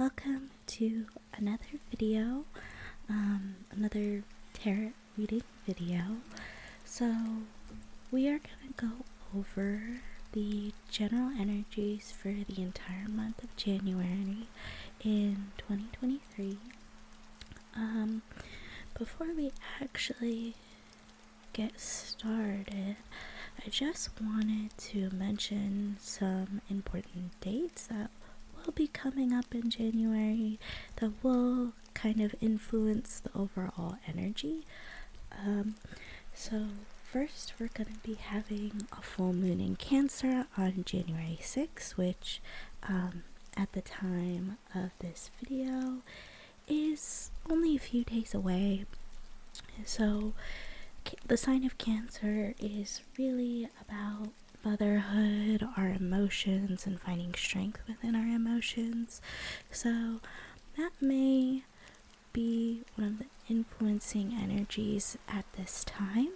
welcome to another video, another tarot reading video. So we are going to go over the general energies for the entire month of January in 2023. Before we actually get started, I just wanted to mention some important dates that will be coming up in January that will kind of influence the overall energy. So first we're going to be having a full moon in Cancer on January 6th, which at the time of this video is only a few days away. So the sign of Cancer is really about motherhood, our emotions, and finding strength within our emotions. So that may be one of the influencing energies at this time.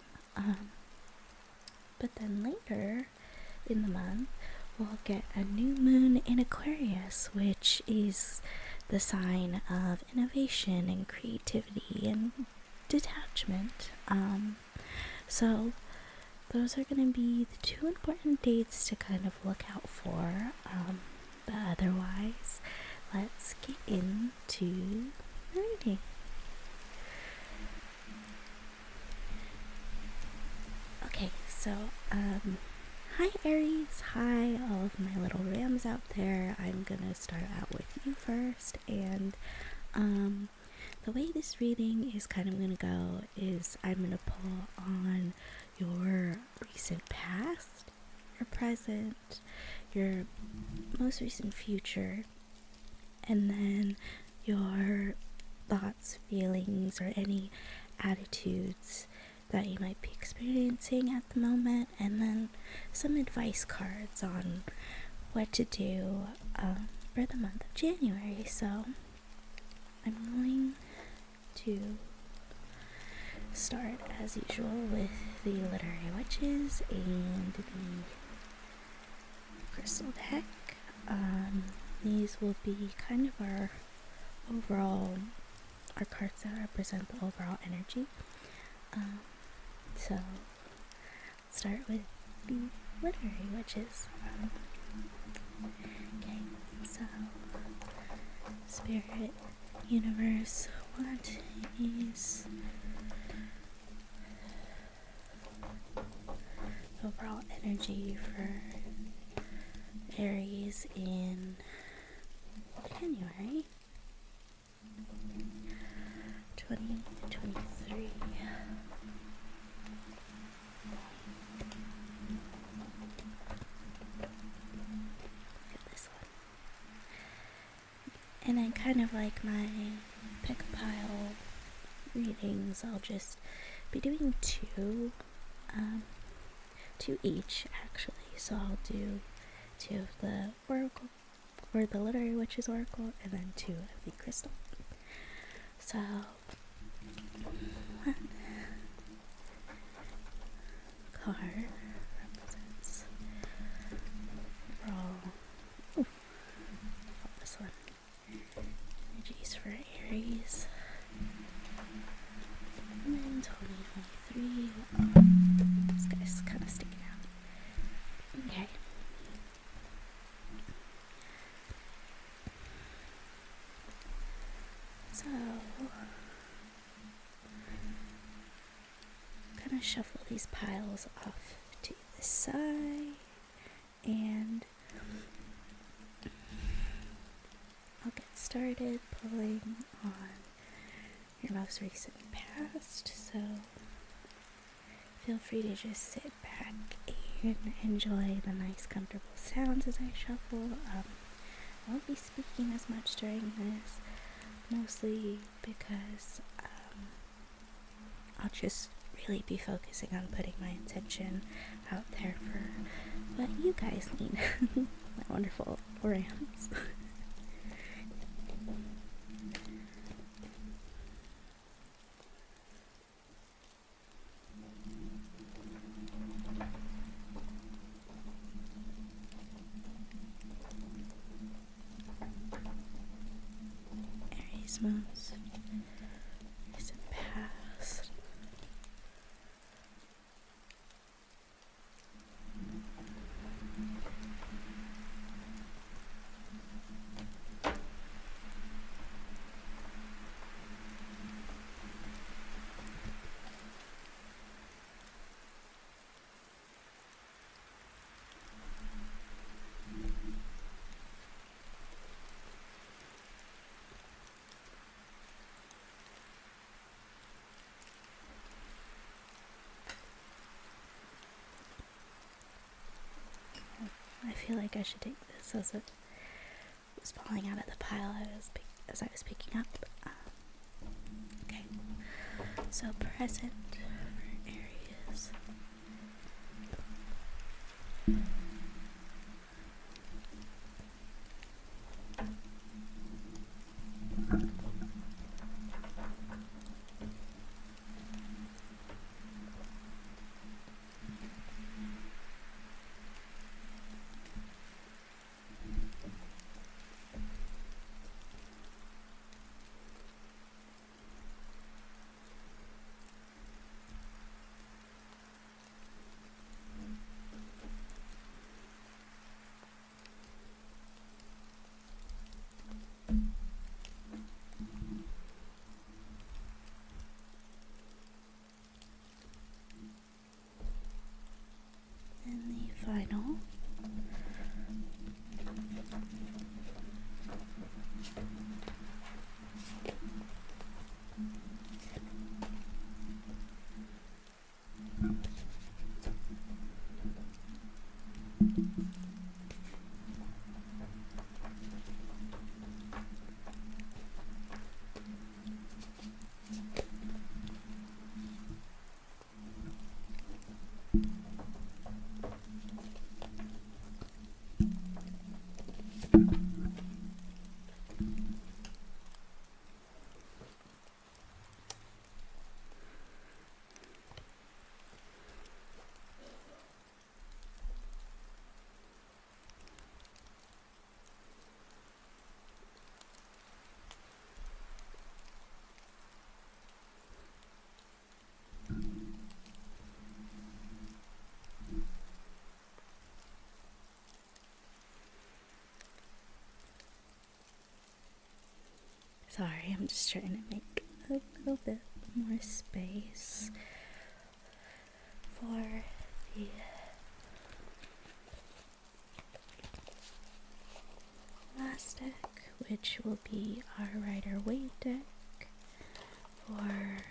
But then later in the month, we'll get a new moon in Aquarius, which is the sign of innovation and creativity and detachment. So those are going to be the two important dates to kind of look out for. But otherwise, let's get into the reading. Okay, so hi Aries, hi all of my little rams out there. I'm gonna start out with you first, and the way this reading is kind of going to go is I'm going to pull on your recent past, your present, your most recent future, and then your thoughts, feelings, or any attitudes that you might be experiencing at the moment, and then some advice cards on what to do for the month of January. So I'm going to start as usual with the literary witches and the crystal deck. These will be kind of our cards that represent the overall energy. So let's start with the literary witches. Okay, so Spirit, Universe, what is the overall energy for Aries in January 2023? Look at this one. And then kind of like my pick a pile readings, I'll just be doing two each actually. So I'll do two of the oracle, or the literary witches oracle, and then two of the crystal. So one card represents overall this one. Energies for Aries in 2023. This guy's kind of sticking out. Okay. So, I'm gonna shuffle these piles off to the side, and I'll get started pulling on your most recent past. So feel free to just sit back and enjoy the nice comfortable sounds as I shuffle. I won't be speaking as much during this, mostly because I'll just really be focusing on putting my attention out there for what you guys need. My wonderful rams. this most recent past. I feel like I should take this as it was falling out of the pile as I was picking up. Okay, so present for Aries. And the final. Sorry, I'm just trying to make a little bit more space for the last deck, which will be our Rider Waite deck for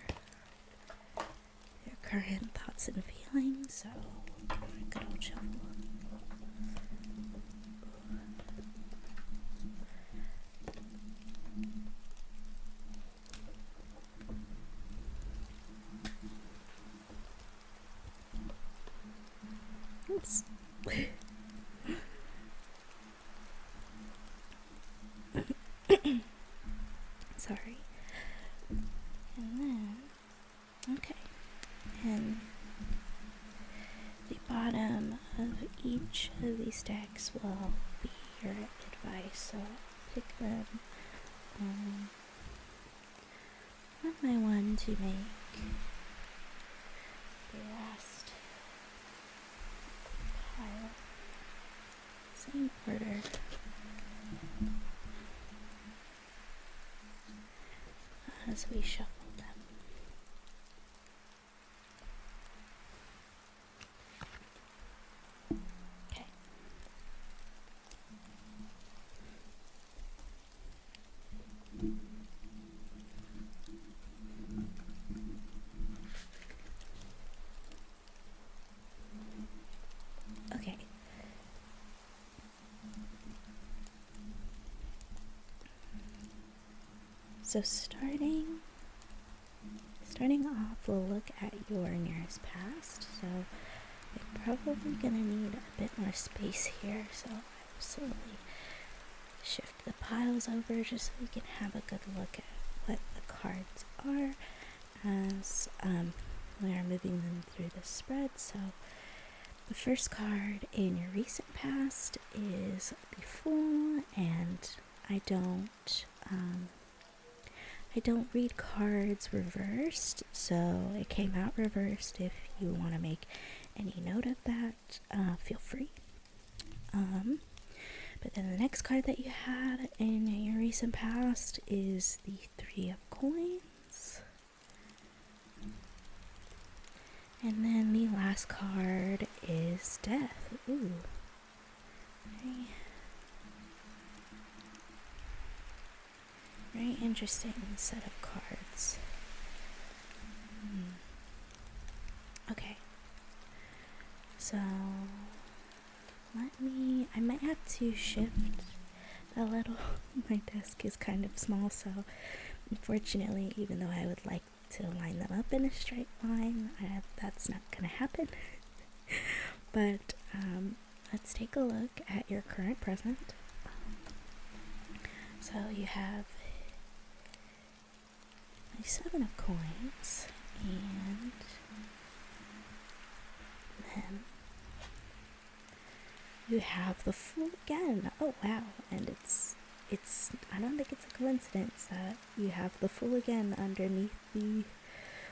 your current thoughts and feelings. So, good old shuffle. Oops. Sorry. And then, okay. And the bottom of each of these decks will be your advice. So pick them one by one to make the last pile. Same order. As we shuffle them. Okay. Okay. So starting off, we'll look at your nearest past. So you're probably gonna need a bit more space here. So I will slowly shift the piles over just so we can have a good look at what the cards are as we are moving them through the spread. So the first card in your recent past is the Fool, and I don't I don't read cards reversed, so it came out reversed. If you want to make any note of that, feel free. But then the next card that you had in your recent past is the Three of Coins. And then the last card is Death. Ooh. Very interesting set of cards. Okay. So, I might have to shift a little. My desk is kind of small, so unfortunately, even though I would like to line them up in a straight line, that's not going to happen. But let's take a look at your current present. So you have a Seven of Coins, and then you have the Fool again. Oh wow, and it's I don't think it's a coincidence that you have the Fool again underneath the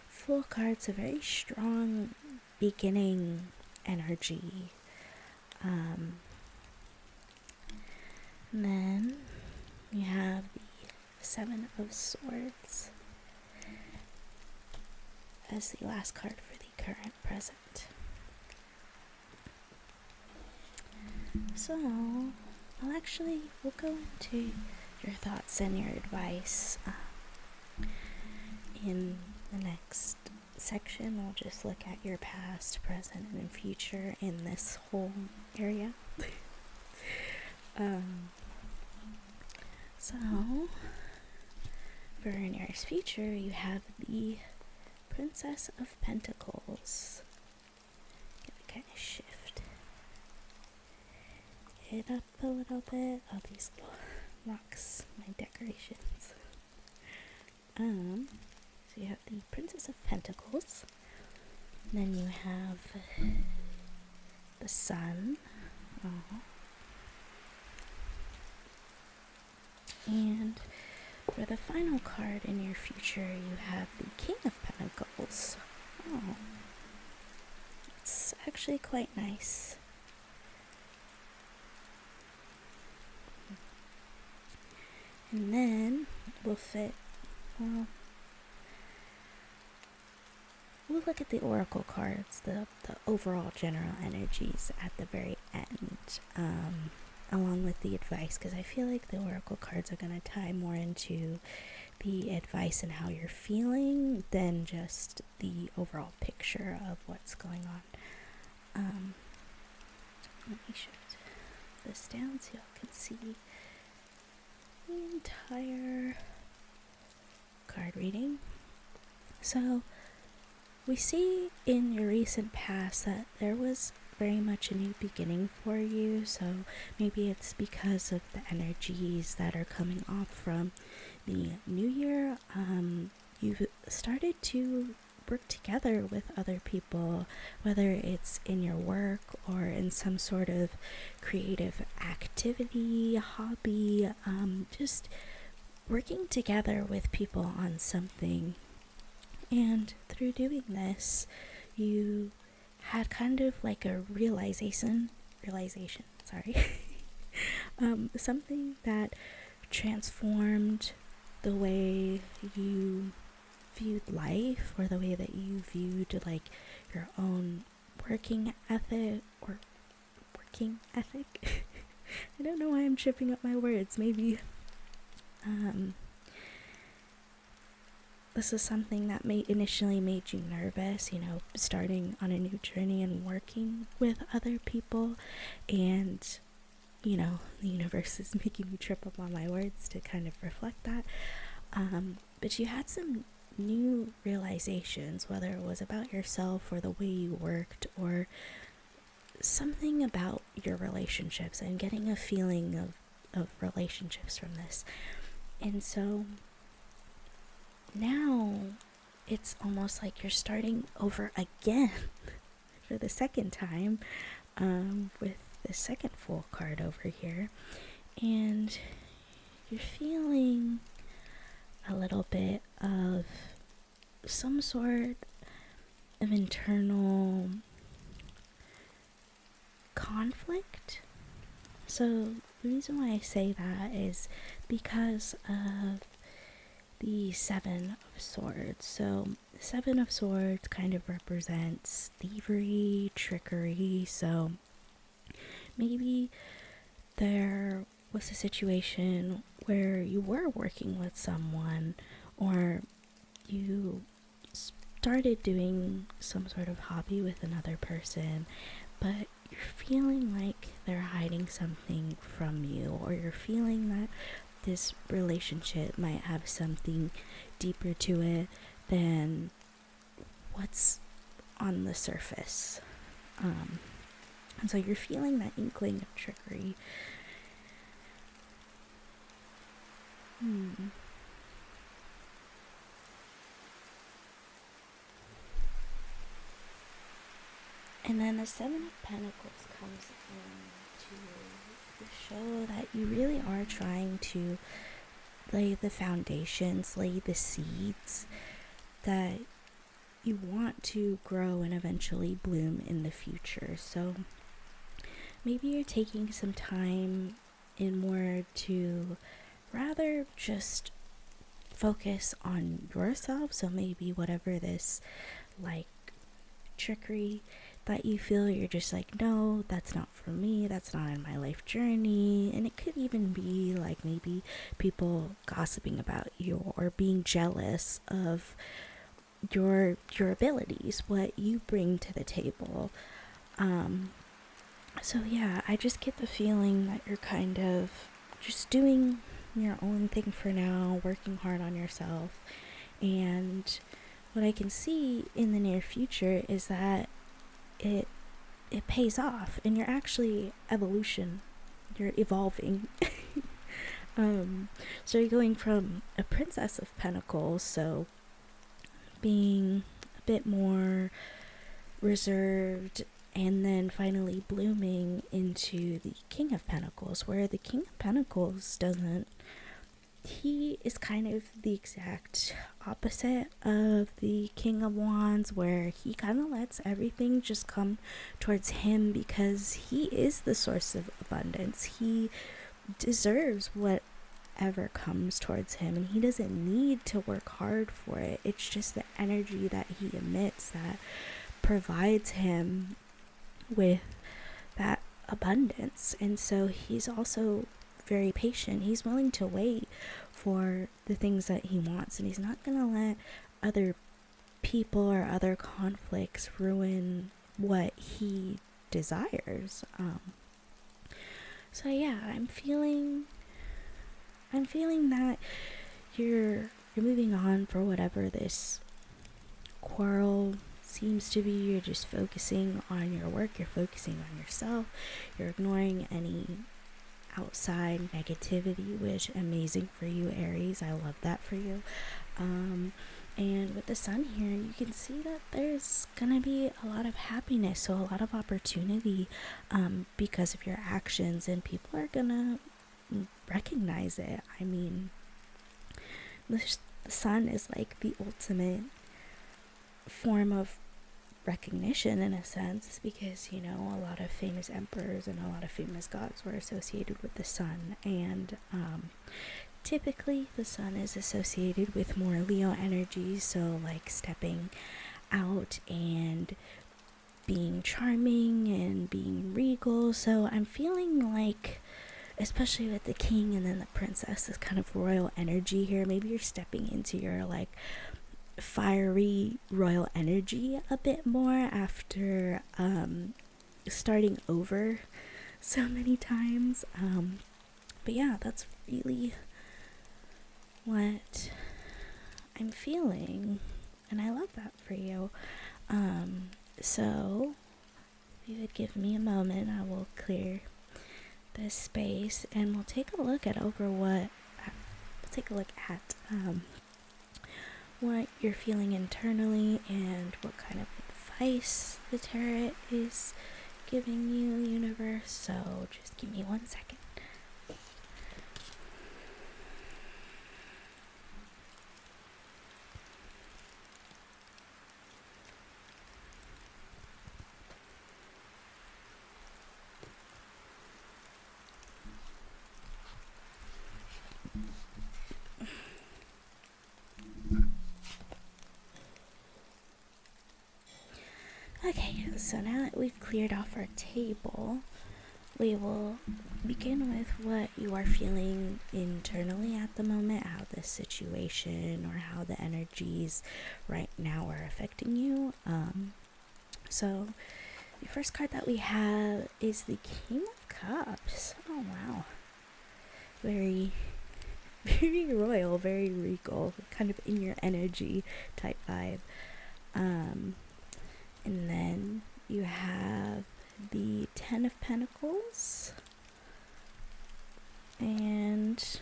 Fool card. It's a very strong beginning energy. And then you have the Seven of Swords as the last card for the current present. So, we'll go into your thoughts and your advice in the next section. We'll just look at your past, present, and future in this whole area. So, for your nearest future, you have the Princess of Pentacles. Gotta kind of shift it up a little bit. All these little rocks, my decorations. So you have the Princess of Pentacles. Then you have the Sun. And for the final card in your future, you have the King of Pentacles. Oh, it's actually quite nice. And then we'll look at the oracle cards, the overall general energies at the very end, along with the advice, because I feel like the oracle cards are going to tie more into the advice and how you're feeling than just the overall picture of what's going on. Let me shift this down so y'all can see the entire card reading. So we see in your recent past that there was very much a new beginning for you, so maybe it's because of the energies that are coming off from the new year. You've started to work together with other people, whether it's in your work or in some sort of creative activity, hobby, just working together with people on something. And through doing this, you had kind of like a realization, something that transformed the way you viewed life, or the way that you viewed like your own working ethic. I don't know why I'm tripping up my words. Maybe this is something that initially made you nervous, starting on a new journey and working with other people. And, the universe is making me trip up on my words to kind of reflect that. But you had some new realizations, whether it was about yourself or the way you worked, or something about your relationships, and getting a feeling of relationships from this. And so now it's almost like you're starting over again for the second time, with the second Fool card over here, and you're feeling a little bit of some sort of internal conflict. So the reason why I say that is because of the Seven of Swords. So the Seven of Swords kind of represents thievery, trickery. So maybe there was a situation where you were working with someone, or you started doing some sort of hobby with another person, but you're feeling like they're hiding something from you, or you're feeling that this relationship might have something deeper to it than what's on the surface. And so you're feeling that inkling of trickery. And then the Seven of Pentacles comes in to show that you really are trying to lay the foundations, lay the seeds that you want to grow and eventually bloom in the future. So maybe you're taking some time in more to rather just focus on yourself. So maybe whatever this like trickery that you feel, you're just like, no, that's not for me, that's not in my life journey. And it could even be like maybe people gossiping about you or being jealous of your abilities, what you bring to the table. So yeah, I just get the feeling that you're kind of just doing your own thing for now, working hard on yourself. And what I can see in the near future is that it pays off, and you're actually you're evolving. So you're going from a Princess of Pentacles, so being a bit more reserved, and then finally blooming into the King of Pentacles, where the King of Pentacles he is kind of the exact opposite of the King of Wands, where he kind of lets everything just come towards him because he is the source of abundance. He deserves whatever comes towards him, and he doesn't need to work hard for it. It's just the energy that he emits that provides him with that abundance. And so he's also very patient. He's willing to wait for the things that he wants, and he's not going to let other people or other conflicts ruin what he desires. So yeah, I'm feeling that you're moving on for whatever this quarrel seems to be. You're just focusing on your work, you're focusing on yourself, you're ignoring any outside negativity, which amazing for you, Aries. I love that for you. And with the sun here, you can see that there's gonna be a lot of happiness, so a lot of opportunity because of your actions, and people are gonna recognize it. I mean, the sun is like the ultimate form of recognition in a sense, because a lot of famous emperors and a lot of famous gods were associated with the sun, and typically the sun is associated with more Leo energy, so like stepping out and being charming and being regal. So I'm feeling like, especially with the king and then the princess, this kind of royal energy here, maybe you're stepping into your like fiery royal energy a bit more after starting over so many times. But yeah, that's really what I'm feeling, and I love that for you. So if you would give me a moment, I will clear this space and we'll take a look at what you're feeling internally and what kind of advice the tarot is giving you, universe. So just give me 1 second. So now that we've cleared off our table, we will begin with what you are feeling internally at the moment, how the situation or how the energies right now are affecting you. So the first card that we have is the King of Cups. Oh wow. Very, very royal, very regal, kind of in your energy type vibe. And then you have the Ten of Pentacles and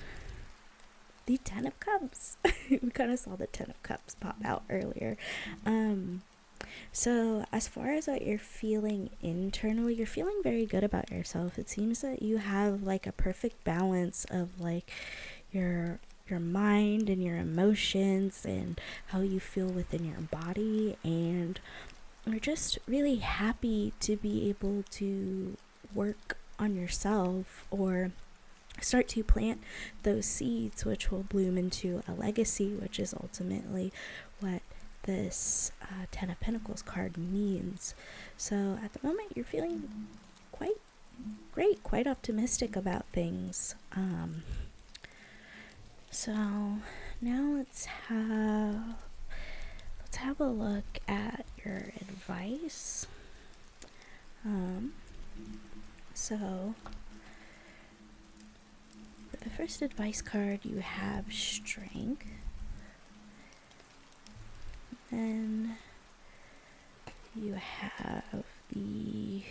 the Ten of Cups. We kind of saw the Ten of Cups pop out earlier. So as far as what you're feeling internally, you're feeling very good about yourself. It seems that you have like a perfect balance of like your mind and your emotions and how you feel within your body, and you're just really happy to be able to work on yourself or start to plant those seeds which will bloom into a legacy, which is ultimately what this Ten of Pentacles card means. So at the moment you're feeling quite great, quite optimistic about things. So now let's have a look at your advice. So for the first advice card you have Strength. Then you have the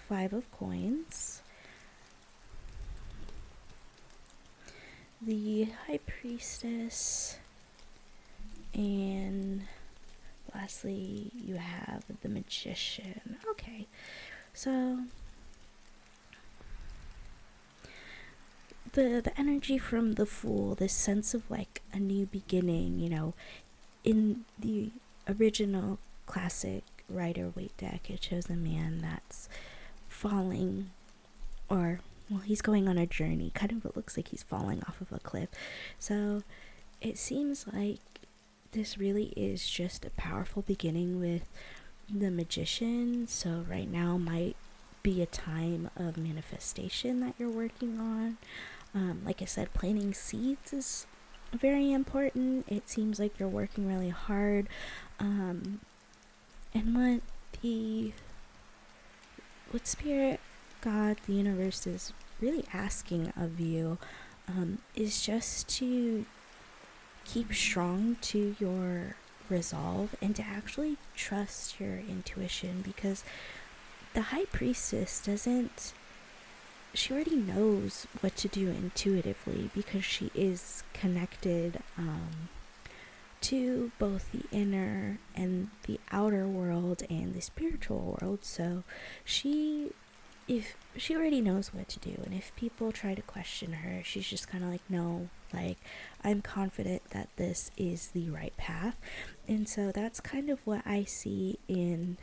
Five of Coins, the High Priestess, and lastly you have the Magician. Okay, so the energy from the Fool, this sense of like a new beginning, you know, in the original classic Rider-Waite deck, it shows a man that's falling, or well, he's going on a journey. Kind of it looks like he's falling off of a cliff. So it seems like this really is just a powerful beginning with the Magician. So right now might be a time of manifestation that you're working on. Like I said, planting seeds is very important. It seems like you're working really hard, and what Spirit, God, the universe is really asking of you is just to keep strong to your resolve and to actually trust your intuition, because the High Priestess she already knows what to do intuitively, because she is connected to both the inner and the outer world and the spiritual world. So she already knows what to do, and if people try to question her, she's just kind of like, no, like, I'm confident that this is the right path. And so that's kind of what I see in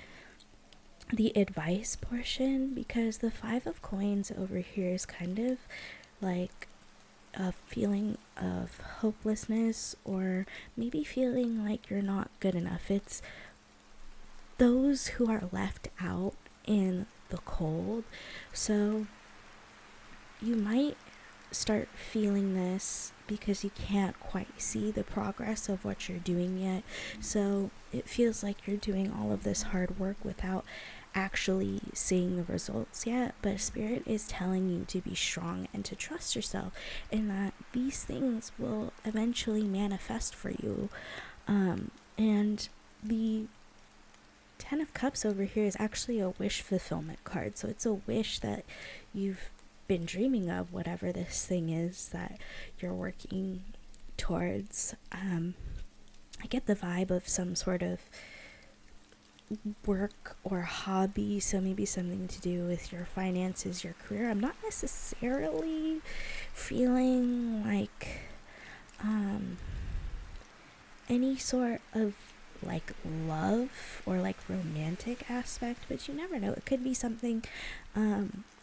the advice portion, because the Five of Coins over here is kind of like a feeling of hopelessness, or maybe feeling like you're not good enough. It's those who are left out in the cold. So you might start feeling this because you can't quite see the progress of what you're doing yet. So it feels like you're doing all of this hard work without actually seeing the results yet, but Spirit is telling you to be strong and to trust yourself, and that these things will eventually manifest for you. And the Ten of Cups over here is actually a wish fulfillment card. So it's a wish that you've been dreaming of, whatever this thing is that you're working towards. I get the vibe of some sort of work or hobby, so maybe something to do with your finances, your career. I'm not necessarily feeling like any sort of like love or like romantic aspect, but you never know. It could be something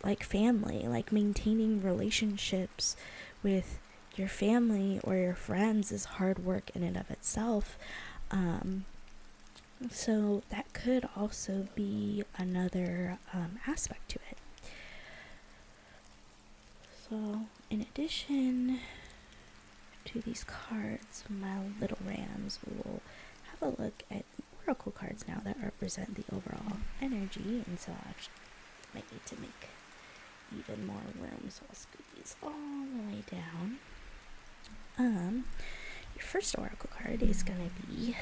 like family, like maintaining relationships with your family or your friends is hard work in and of itself. So that could also be another aspect to it. So in addition to these cards, my little rams, we will have a look at the oracle cards now that represent the overall energy. And so I might need to make even more room, so I'll scoot these all the way down. Your first oracle card is going to be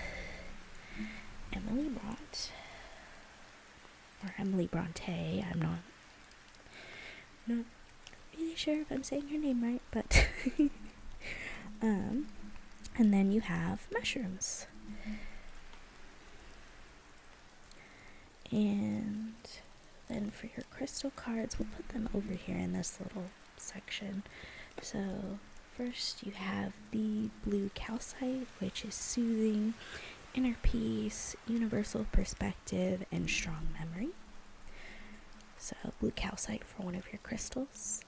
Emily Bronte. I'm not really sure if I'm saying her name right, but and then you have mushrooms. And then for your crystal cards, we'll put them over here in this little section. So first you have the blue calcite, which is soothing, inner peace, universal perspective, and strong memory. So blue calcite for one of your crystals.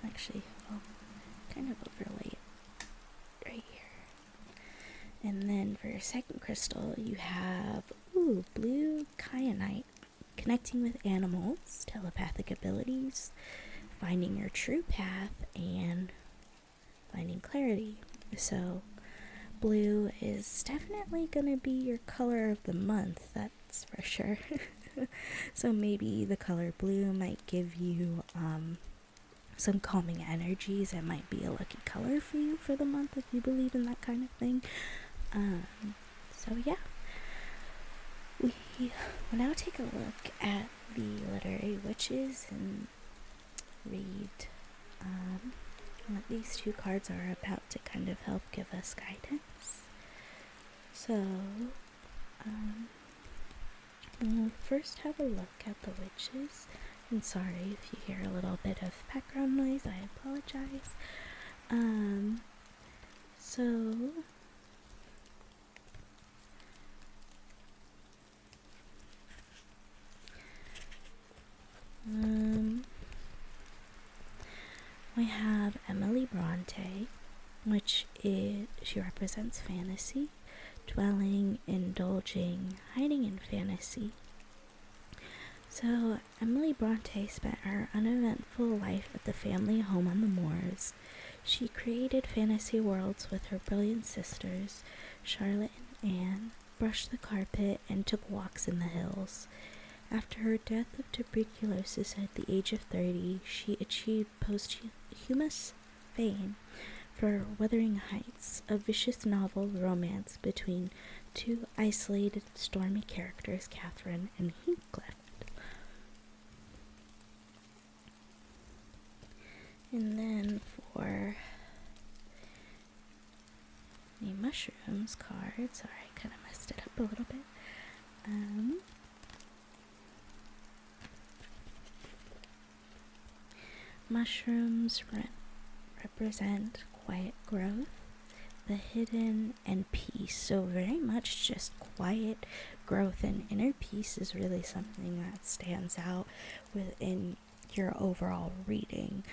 Actually, I'll kind of overlay it right here. And then for your second crystal, you have blue kyanite, connecting with animals, telepathic abilities, finding your true path, and finding clarity. So blue is definitely going to be your color of the month, that's for sure. So maybe the color blue might give you some calming energies. It might be a lucky color for you for the month if you believe in that kind of thing. So yeah, we will now take a look at the literary witches and read what these two cards are about to kind of help give us guidance. So we'll first have a look at the witches. And sorry if you hear a little bit of background noise, I apologize. We have Emily Bronte, which she represents fantasy, dwelling, indulging, hiding in fantasy. So Emily Bronte spent her uneventful life at the family home on the moors. She created fantasy worlds with her brilliant sisters, Charlotte and Anne, brushed the carpet, and took walks in the hills. After her death of tuberculosis at the age of 30, she achieved posthumous fame for Wuthering Heights, a vicious novel romance between two isolated, stormy characters, Catherine and Heathcliff. And then for the mushrooms card, sorry, I kind of messed it up a little bit. Mushrooms represent quiet growth, the hidden, and peace. So very much just quiet growth and inner peace is really something that stands out within your overall reading.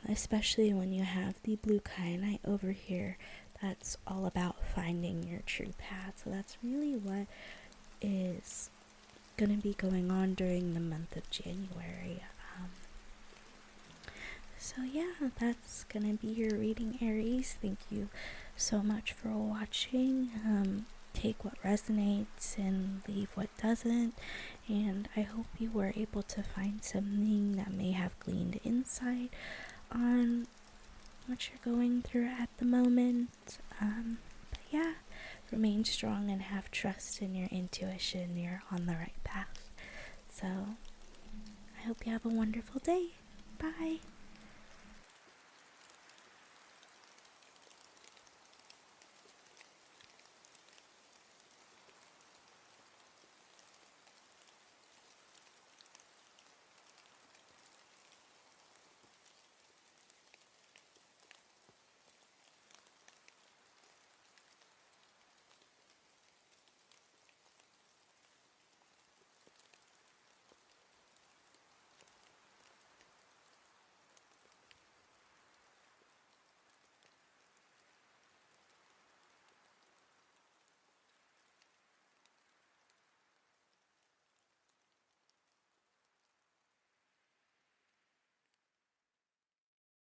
Especially when you have the blue kyanite over here, that's all about finding your true path. So that's really what is going to be going on during the month of January. So yeah, that's going to be your reading, Aries. Thank you so much for watching. Take what resonates and leave what doesn't. And I hope you were able to find something that may have gleaned insight on what you're going through at the moment. But yeah, remain strong and have trust in your intuition. You're on the right path. So I hope you have a wonderful day. Bye.